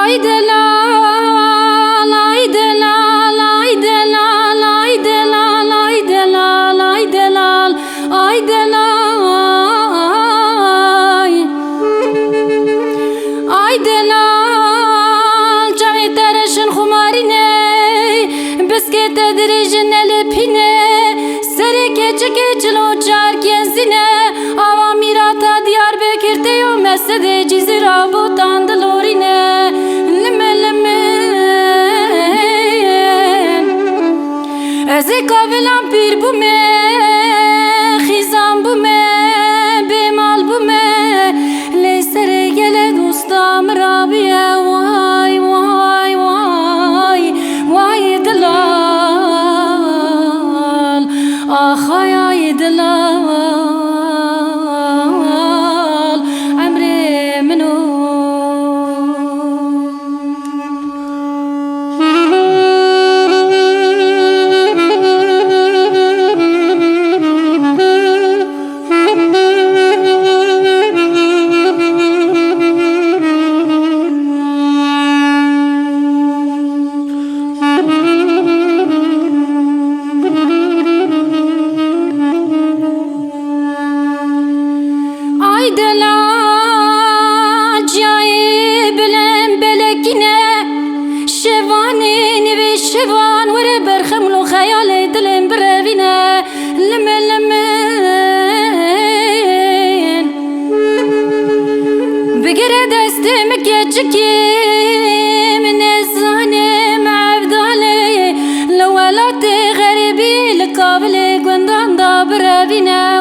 ay delal, ay delal, ay delal, ay delal, ay delal, ay delal, ay delal, ay delal. Çavi tereşin xumarine, biskit edrijin elepine, sereke çekecilo çar kenzine, ava mirata Diyarbakır teyo mesede cizira botan delorine. ازی کابلم پیر بومه خیزم بومه بیمال بومه لیسر گله دوستام رابیه وای وای وای وای دلال آخای دلال عمري منو delal cayı bilem belekine şevanin ve şevan vere berxemlu hayale dilim brevine leme lemen bigire destim geçikim nezanem abdale lewelate garibi lekabile gwendan da brevine